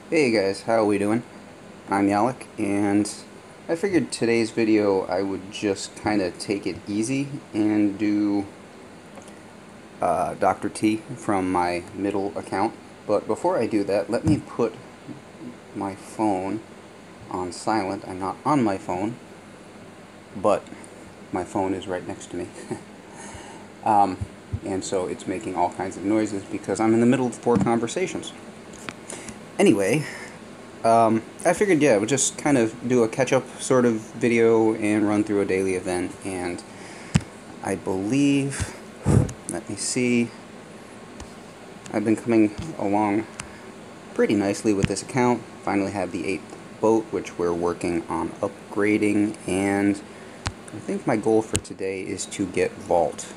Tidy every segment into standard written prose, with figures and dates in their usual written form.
Hey guys, how are we doing? I'm Yalek, and I figured today's video I would just kind of take it easy and do Dr. T from my middle account. But before I do that, let me put my phone on silent. I'm not on my phone, but my phone is right next to me. And so it's making all kinds of noises because I'm in the middle of 4 conversations. Anyway, I figured, yeah, we'll just kind of do a catch-up sort of video and run through a daily event, and I believe, let me see, I've been coming along pretty nicely with this account. Finally have the 8th boat, which we're working on upgrading, and I think my goal for today is to get Vault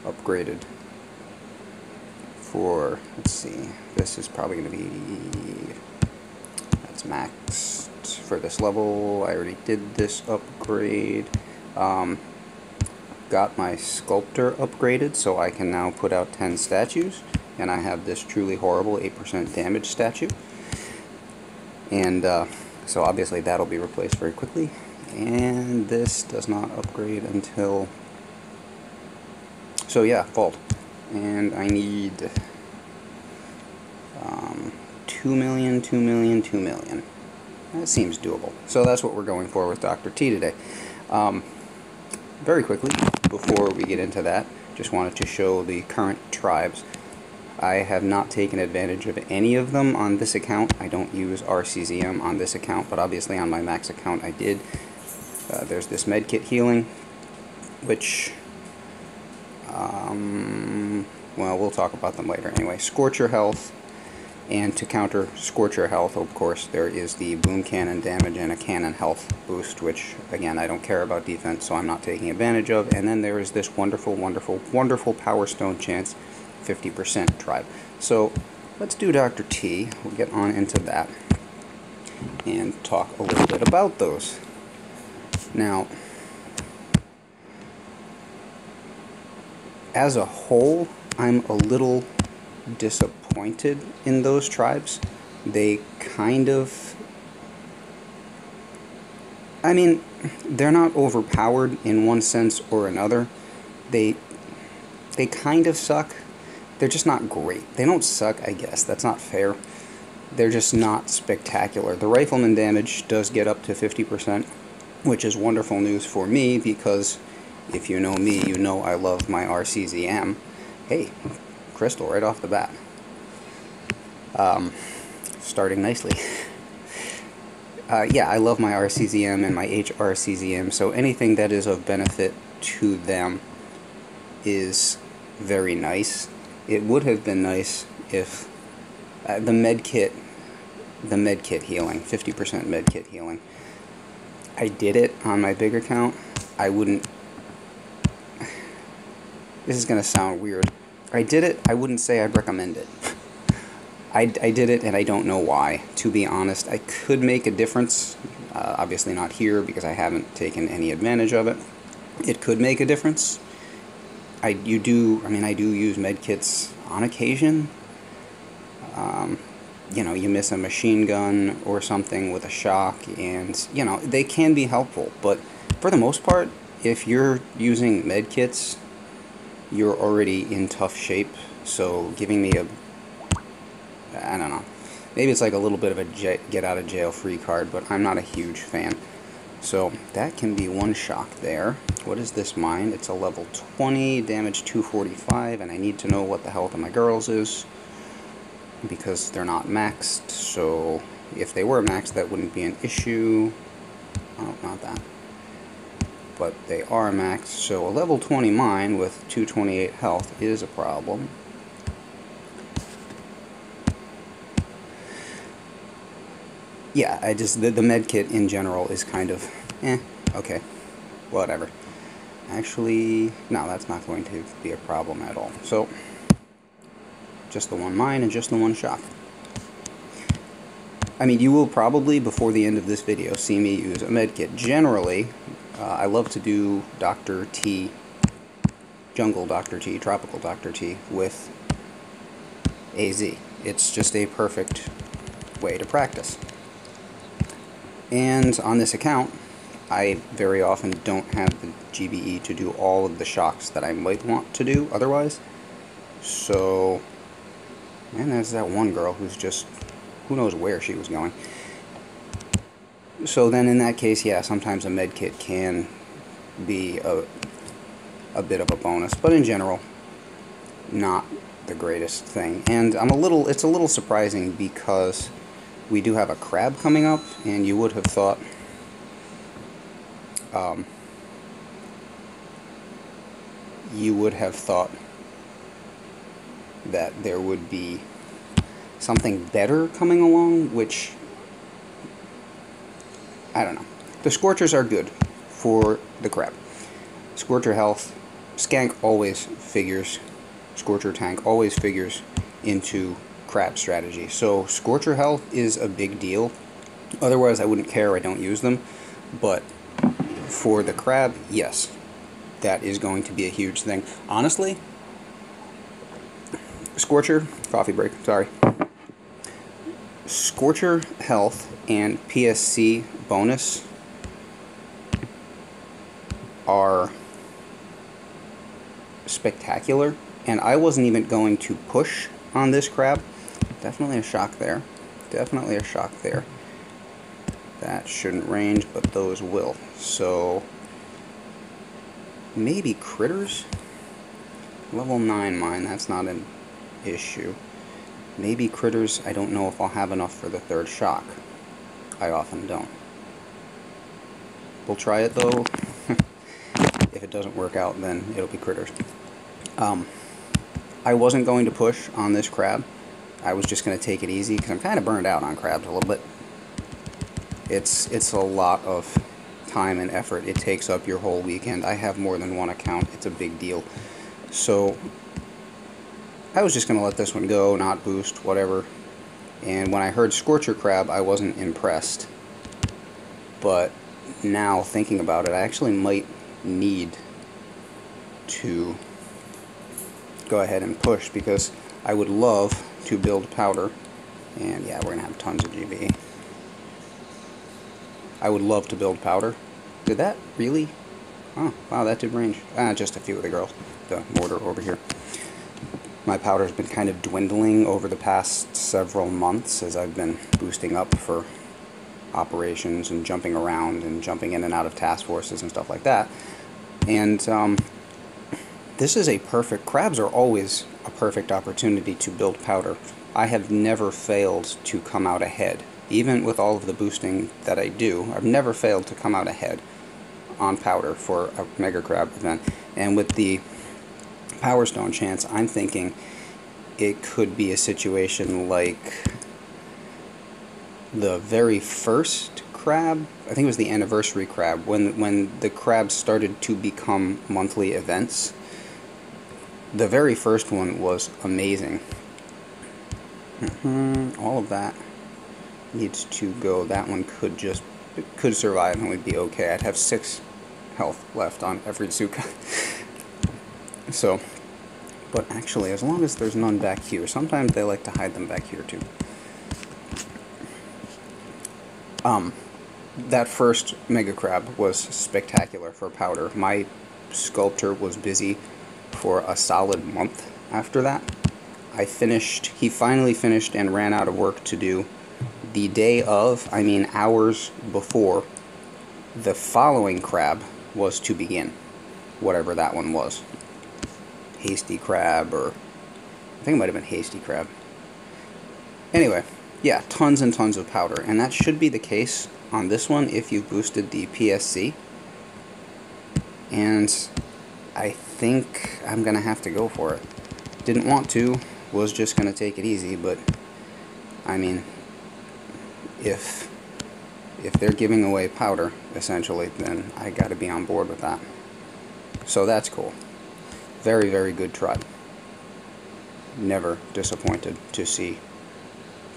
upgraded for, let's see, this is probably going to be, that's maxed for this level. I already did this upgrade. Got my sculptor upgraded, so I can now put out 10 statues, and I have this truly horrible 8% damage statue, and so obviously that'll be replaced very quickly. And this does not upgrade until, so yeah, Vault. And I need 2 million, 2 million, 2 million. That seems doable. So that's what we're going for with Dr. T today. Very quickly, before we get into that, just wanted to show the current tribes. I have not taken advantage of any of them on this account. I don't use RCZM on this account, but obviously on my max account I did. There's this medkit healing, which, well, we'll talk about them later anyway. Scorcher health, and to counter Scorcher health, of course, there is the boom cannon damage and a cannon health boost, which, again, I don't care about defense, so I'm not taking advantage of. And then there is this wonderful, wonderful, wonderful Power Stone chance, 50% tribe. So let's do Dr. T. We'll get on into that and talk a little bit about those. Now, as a whole, I'm a little disappointed in those tribes. They kind of, I mean, they're not overpowered in one sense or another. They kind of suck. They're just not great. They don't suck, I guess. That's not fair. They're just not spectacular. The rifleman damage does get up to 50%, which is wonderful news for me, because if you know me, you know I love my RCZM. Hey, crystal right off the bat. Starting nicely. Yeah, I love my RCZM and my HRCZM, so anything that is of benefit to them is very nice. It would have been nice if the medkit healing, 50% medkit healing, I did it on my big account. I wouldn't, this is going to sound weird, I did it, I wouldn't say I'd recommend it. I did it, and I don't know why, to be honest. I could make a difference, obviously not here because I haven't taken any advantage of it. It could make a difference. I do use medkits on occasion. You know, you miss a machine gun or something with a shock, and, you know, they can be helpful, but for the most part, if you're using medkits, you're already in tough shape, so giving me a, I don't know, maybe it's like a little bit of a get out of jail free card, but I'm not a huge fan. So that can be one shock there. What is this mine? It's a level 20, damage 245, and I need to know what the health of my girls is, because they're not maxed, so if they were maxed that wouldn't be an issue. Oh, not that. But they are maxed, so a level 20 mine with 228 health is a problem. Yeah, the medkit in general is kind of, okay, whatever. Actually, no, that's not going to be a problem at all. So, just the one mine and just the one shock. I mean, you will probably, before the end of this video, see me use a medkit. Generally, I love to do Dr. T, Jungle Dr. T, Tropical Dr. T, with AZ. It's just a perfect way to practice. And on this account, I very often don't have the GBE to do all of the shocks that I might want to do otherwise. So, and there's that one girl who's just, who knows where she was going. So then in that case, yeah, sometimes a med kit can be a bit of a bonus, but in general, not the greatest thing. And it's a little surprising because we do have a crab coming up, and you would have thought that there would be something better coming along, which, I don't know. The Scorchers are good for the crab. Scorcher health, Skank always figures, Scorcher tank always figures into crab strategy. So Scorcher health is a big deal. Otherwise I wouldn't care, I don't use them. But for the crab, yes, that is going to be a huge thing. Honestly, Scorcher, coffee break, sorry. Scorcher health and PSC bonus are spectacular, and I wasn't even going to push on this crab. Definitely a shock there. Definitely a shock there. That shouldn't range, but those will. So maybe critters? Level 9 mine, that's not an issue. Maybe critters, I don't know if I'll have enough for the third shock. I often don't. We'll try it though. If it doesn't work out, then it'll be critters. I wasn't going to push on this crab. I was just going to take it easy because I'm kind of burned out on crabs a little bit. It's a lot of time and effort. It takes up your whole weekend. I have more than one account. It's a big deal. So I was just going to let this one go, not boost, whatever. And when I heard Scorcher crab, I wasn't impressed. But now thinking about it, I actually might need to go ahead and push, because I would love to build powder. And yeah, we're going to have tons of GBE. I would love to build powder. Did that really? Oh, wow, that did range. Just a few of the girls. The mortar over here. My powder's been kind of dwindling over the past several months as I've been boosting up for operations and jumping around and jumping in and out of task forces and stuff like that. And this is a perfect, crabs are always a perfect opportunity to build powder. I have never failed to come out ahead. Even with all of the boosting that I do, I've never failed to come out ahead on powder for a Mega Crab event. And with the Power Stone chance, I'm thinking it could be a situation like the very first crab. I think it was the anniversary crab, when the crabs started to become monthly events. The very first one was amazing. All of that needs to go. That one could survive and would be okay. I'd have 6 health left on every Zuka. So, but actually, as long as there's none back here, sometimes they like to hide them back here too. That first Mega Crab was spectacular for powder. My sculptor was busy for a solid month after that. He finally finished and ran out of work to do the day of, I mean hours before, the following crab was to begin. Whatever that one was. Hasty Crab, or I think it might have been Hasty Crab. Anyway, yeah, tons and tons of powder, and that should be the case on this one if you boosted the PSC. And I think I'm gonna have to go for it. Didn't want to, was just gonna take it easy, but I mean, if they're giving away powder, essentially, then I gotta be on board with that. So that's cool. Very, very good tribe. Never disappointed to see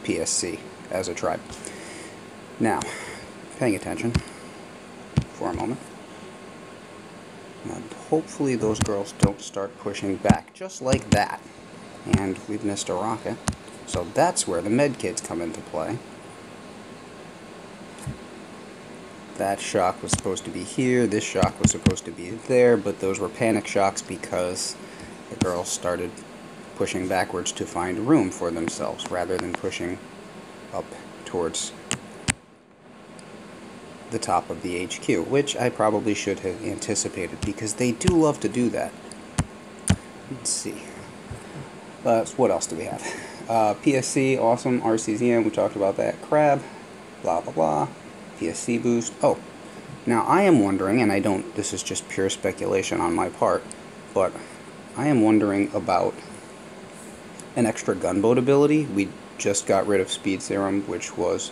PSC as a tribe. Now, paying attention for a moment. And hopefully those girls don't start pushing back just like that. And we've missed a rocket. So that's where the med kits come into play. That shock was supposed to be here, this shock was supposed to be there, but those were panic shocks because the girls started pushing backwards to find room for themselves rather than pushing up towards the top of the HQ, which I probably should have anticipated because they do love to do that. Let's see. What else do we have? PSC, awesome. RCZM, we talked about that. Crab, blah blah blah. PSC boost. Oh, now I am wondering, and I don't, this is just pure speculation on my part, but I am wondering about an extra gunboat ability. We just got rid of Speed Serum, which was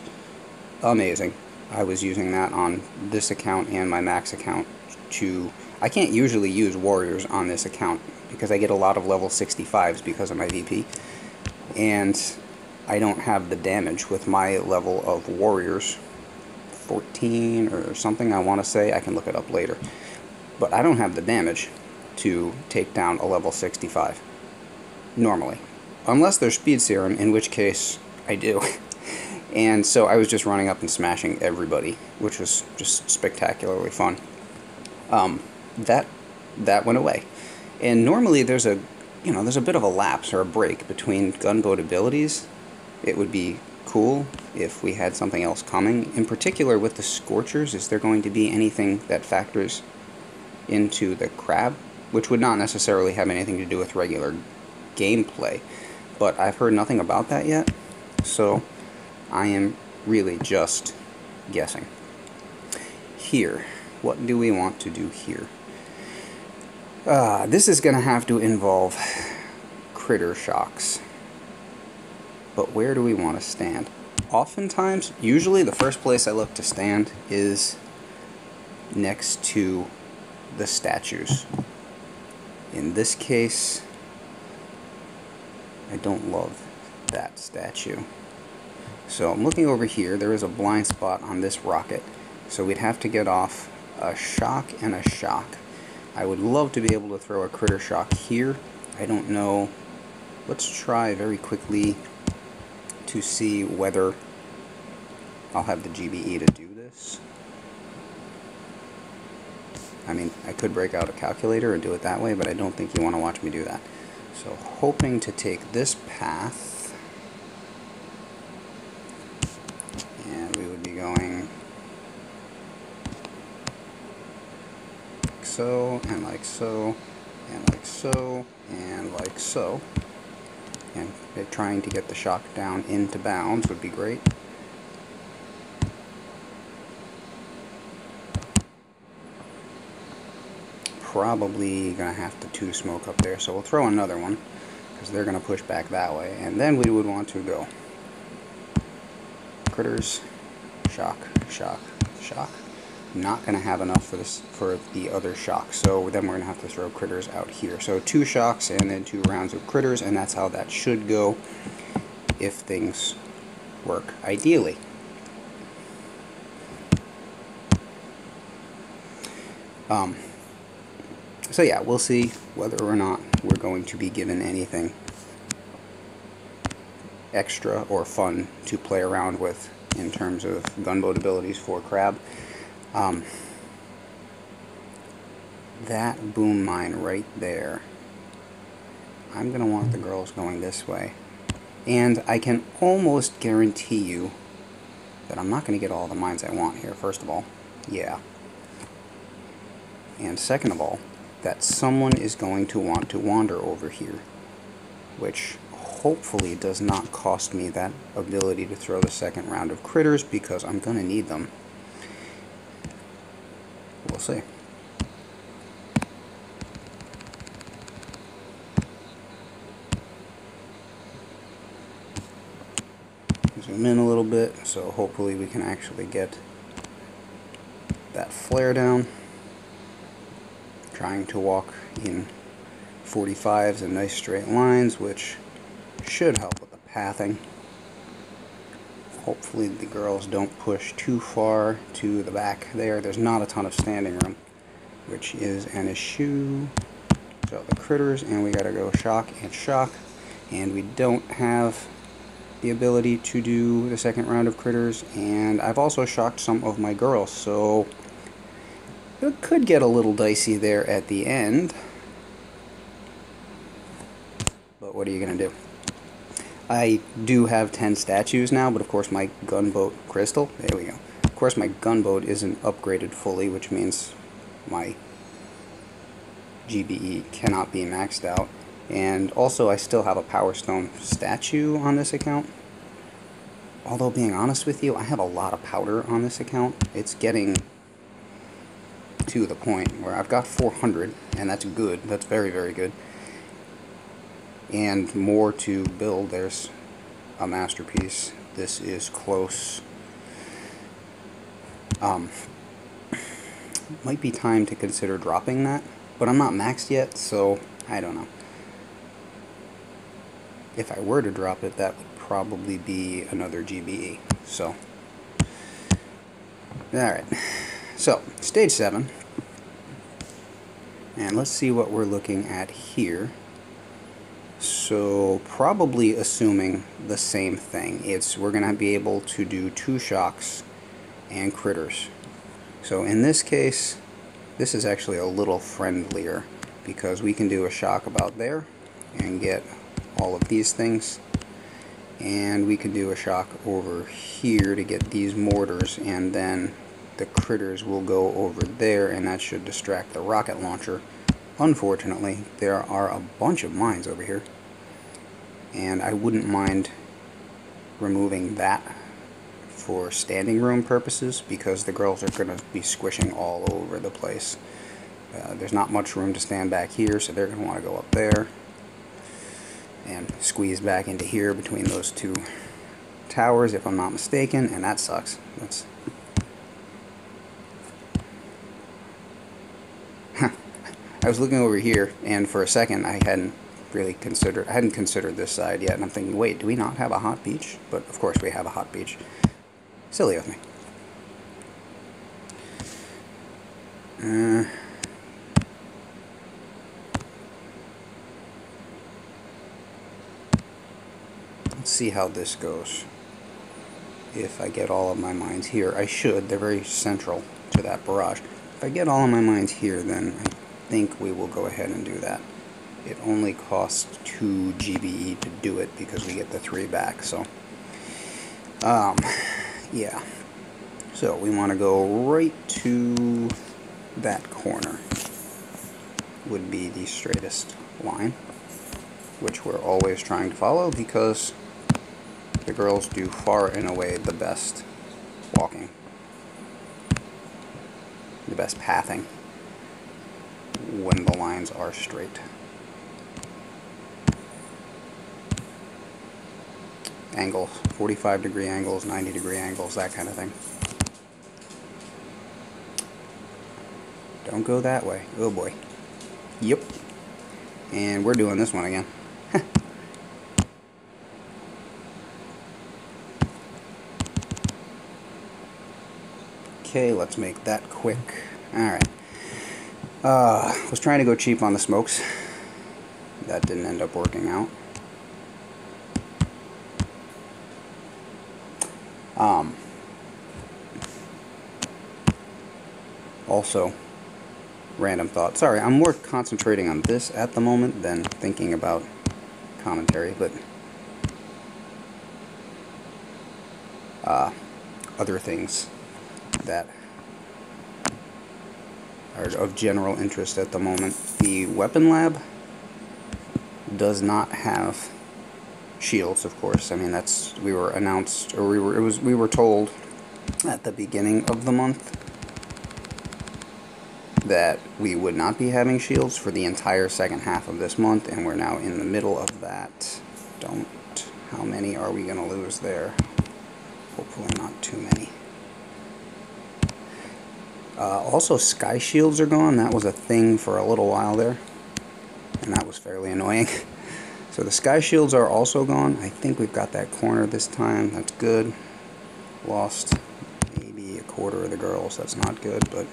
amazing. I was using that on this account and my max account to... I can't usually use warriors on this account because I get a lot of level 65s because of my VP. And I don't have the damage with my level of warriors. 14 or something, I want to say. I can look it up later. But I don't have the damage to take down a level 65. Normally. Unless there's Speed Serum, in which case I do. And so I was just running up and smashing everybody, which was just spectacularly fun. That went away. And normally there's a bit of a lapse or a break between gunboat abilities. It would be cool if we had something else coming. In particular with the Scorchers, is there going to be anything that factors into the crab? Which would not necessarily have anything to do with regular gameplay. But I've heard nothing about that yet. So I am really just guessing. Here, what do we want to do here? This is going to have to involve critter shocks. But where do we want to stand? Oftentimes, usually the first place I look to stand is next to the statues. In this case, I don't love that statue. So I'm looking over here. There is a blind spot on this rocket. So we'd have to get off a shock and a shock. I would love to be able to throw a critter shock here. I don't know. Let's try very quickly to see whether I'll have the GBE to do this. I mean, I could break out a calculator and do it that way, but I don't think you want to watch me do that. So hoping to take this path, and we would be going like so, and like so, and like so, and like so. And trying to get the shock down into bounds would be great. Probably gonna have to two smoke up there, so we'll throw another one because they're gonna push back that way, and then we would want to go critters, shock, shock, shock. Not gonna have enough for this for the other shock, so then we're gonna have to throw critters out here. So 2 shocks and then 2 rounds of critters, and that's how that should go if things work ideally. So yeah, we'll see whether or not we're going to be given anything extra or fun to play around with in terms of gunboat abilities for crab. That boom mine right there, I'm going to want the girls going this way. And I can almost guarantee you that I'm not going to get all the mines I want here, first of all. Yeah. And second of all, that someone is going to want to wander over here, which hopefully does not cost me that ability to throw the second round of critters, because I'm going to need them. We'll see. Zoom in a little bit, so hopefully we can actually get that flare down. Trying to walk in 45s and nice straight lines, which should help with the pathing. Hopefully the girls don't push too far to the back there. There's not a ton of standing room, which is an issue. So the critters, and we gotta go shock and shock, and we don't have the ability to do the second round of critters, and I've also shocked some of my girls, so it could get a little dicey there at the end. But what are you going to do? I do have 10 statues now, but of course my gunboat crystal, there we go. Of course my gunboat isn't upgraded fully, which means my GBE cannot be maxed out. And also I still have a Power Stone statue on this account. Although, being honest with you, I have a lot of powder on this account. It's getting to the point where I've got 400, and that's good. That's very, very good. And more to build. There's a masterpiece. This is close. Might be time to consider dropping that, but I'm not maxed yet, so I don't know. If I were to drop it, that would probably be another GBE. So, alright. So, stage 7. And let's see what we're looking at here. So, probably assuming the same thing. We're going to be able to do 2 shocks and critters. So, in this case, this is actually a little friendlier because we can do a shock about there and get all of these things. And we can do a shock over here to get these mortars, and then the critters will go over there, and that should distract the rocket launcher. Unfortunately, there are a bunch of mines over here, and I wouldn't mind removing that for standing room purposes because the girls are going to be squishing all over the place. There's not much room to stand back here, so they're going to want to go up there and squeeze back into here between those 2 towers, if I'm not mistaken, and that sucks. That's I was looking over here, and for a second I hadn't considered this side yet, and I'm thinking, wait, do we not have a hot beach? But of course we have a hot beach. Silly of me. Let's see how this goes. If I get all of my mines here, I should. They're very central to that barrage. If I get all of my mines here, then I think we will go ahead and do that. It only costs 2 GBE to do it because we get the 3 back. So, yeah. So we want to go right to that corner. Would be the straightest line, which we're always trying to follow because the girls do far and away the best walking, the best pathing when the lines are straight. Angles, 45-degree angles, 90-degree angles, that kind of thing. Don't go that way. Oh boy. Yep. And we're doing this one again. Okay, let's make that quick. Alright. Was trying to go cheap on the smokes. That didn't end up working out. Also, random thought. Sorry, I'm more concentrating on this at the moment than thinking about commentary, but other things that are of general interest at the moment. The weapon lab does not have shields, of course. I mean, we were announced, or we were told at the beginning of the month that we would not be having shields for the entire second half of this month, and we're now in the middle of that. How many are we going to lose there? Hopefully not too many. Also, sky shields are gone. That was a thing for a little while there, and that was fairly annoying. So the sky shields are also gone. I think we've got that corner this time. That's good. Lost maybe a quarter of the girls. That's not good, but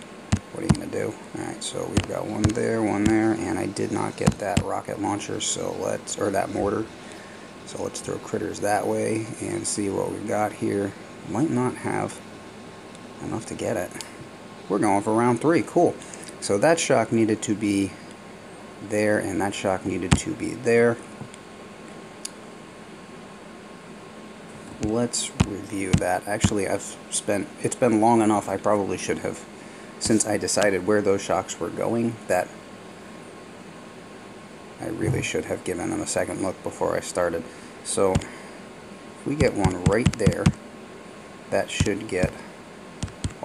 what are you going to do? Alright, so we've got one there, and I did not get that rocket launcher, so or that mortar. So let's throw critters that way and see what we got here. Might not have enough to get it. We're going for round 3. Cool. So that shock needed to be there, and that shock needed to be there. Let's review that. Actually, it's been long enough, I probably should have, since I decided where those shocks were going, that I really should have given them a second look before I started. So, if we get one right there, that should get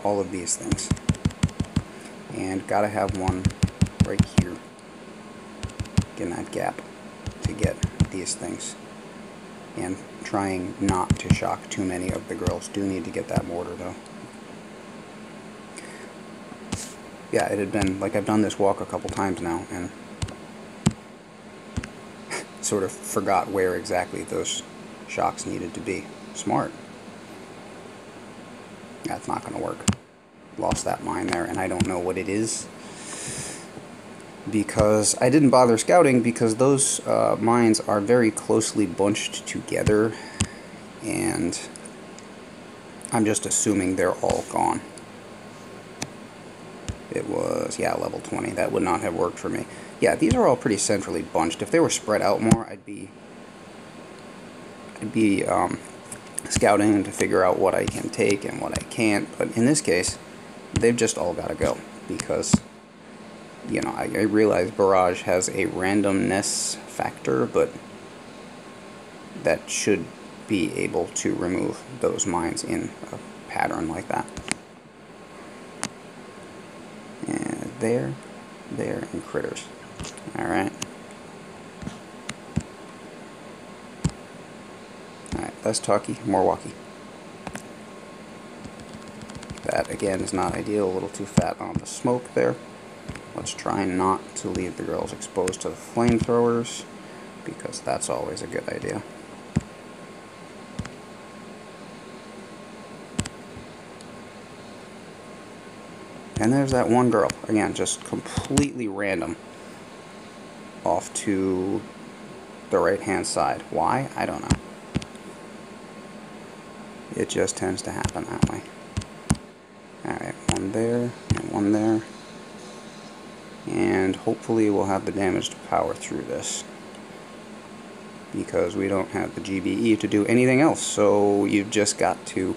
all of these things. And gotta have one right here in that gap to get these things. And trying not to shock too many of the girls. Do need to get that mortar though. Yeah, it had been, like, I've done this walk a couple times now and sort of forgot where exactly those shocks needed to be. Smart. That's not going to work. Lost that mine there, and I don't know what it is, because I didn't bother scouting, because those mines are very closely bunched together, and I'm just assuming they're all gone. It was, yeah, level 20. That would not have worked for me. Yeah, these are all pretty centrally bunched. If they were spread out more, I'd be scouting to figure out what I can take and what I can't. But in this case, they've just all got to go, because, you know, I realize Barrage has a randomness factor, but that should be able to remove those mines in a pattern like that. And there, and critters. Alright. Alright, less talky, more walkie. That, again, is not ideal. A little too fat on the smoke there. Let's try not to leave the girls exposed to the flamethrowers, because that's always a good idea. And there's that one girl, again, just completely random, off to the right-hand side. Why? I don't know. It just tends to happen that way. Alright, one there, and one there. And hopefully we'll have the damage to power through this, because we don't have the GBE to do anything else. So you've just got to...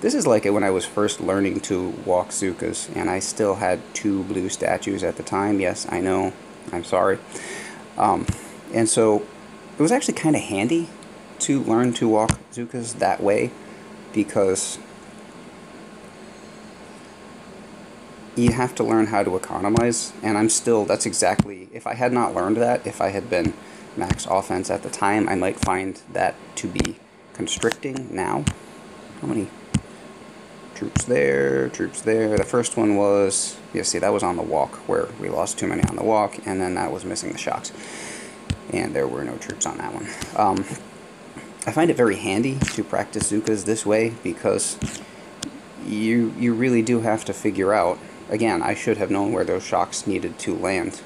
This is like it when I was first learning to walk Zookas, and I still had 2 blue statues at the time. Yes, I know. I'm sorry. And so it was actually kind of handy to learn to walk Zookas that way, because you have to learn how to economize, and I'm still, that's exactly, if I had not learned that, if I had been max offense at the time, I might find that to be constricting now. How many troops there, troops there? The first one was, you see, that was on the walk, where we lost too many on the walk, and then that was missing the shocks. And there were no troops on that one. I find it very handy to practice Zookas this way, because you really do have to figure out, again, I should have known where those shocks needed to land,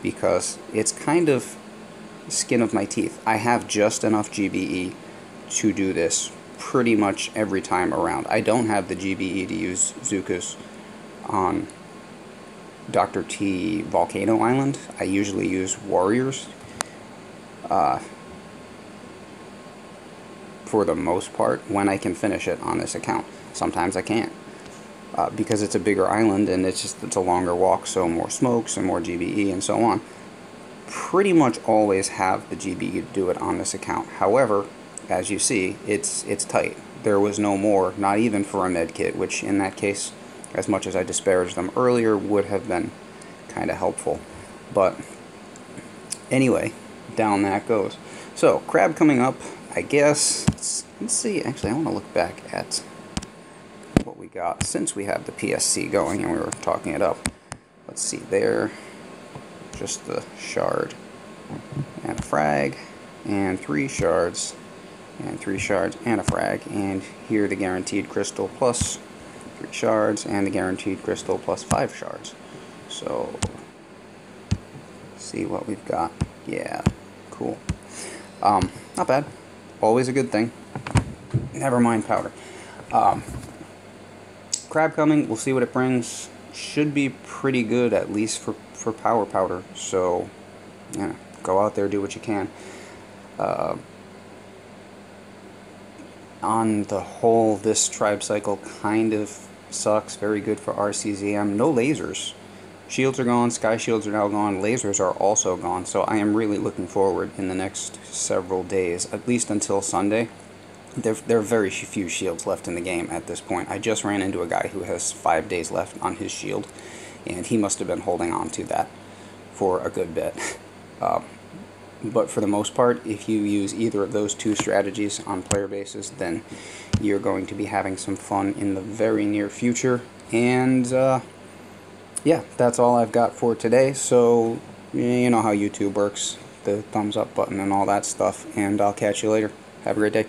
because it's kind of skin of my teeth. I have just enough GBE to do this pretty much every time around. I don't have the GBE to use Zookas on Dr. T Volcano Island. I usually use Warriors for the most part when I can finish it on this account. Sometimes I can't, because it's a bigger island and it's a longer walk, so more smokes and more GBE and so on. Pretty much always have the GBE to do it on this account. However, as you see, it's tight. There was no more, not even for a med kit, which in that case, as much as I disparaged them earlier, would have been kind of helpful. But anyway, down that goes. So, crab coming up, I guess. Let's see, actually I want to look back at what we got since we have the PSC going and we were talking it up. Let's see, there, just the shard and a frag, and 3 shards, and 3 shards and a frag, and here the guaranteed crystal plus 3 shards, and the guaranteed crystal plus 5 shards. So, see what we've got. Yeah, cool. not bad. Always a good thing. Never mind powder. Crab coming, we'll see what it brings. Should be pretty good, at least for power powder. So, yeah, go out there, do what you can. On the whole, this tribe cycle kind of sucks. Very good for RCZM. No lasers. Shields are gone, sky shields are now gone, lasers are also gone, so I am really looking forward in the next several days, at least until Sunday. There are very few shields left in the game at this point. I just ran into a guy who has 5 days left on his shield, and he must have been holding on to that for a good bit. But for the most part, if you use either of those two strategies on player bases, then you're going to be having some fun in the very near future. And yeah, that's all I've got for today. So you know how YouTube works, the thumbs up button and all that stuff, and I'll catch you later. Have a great day.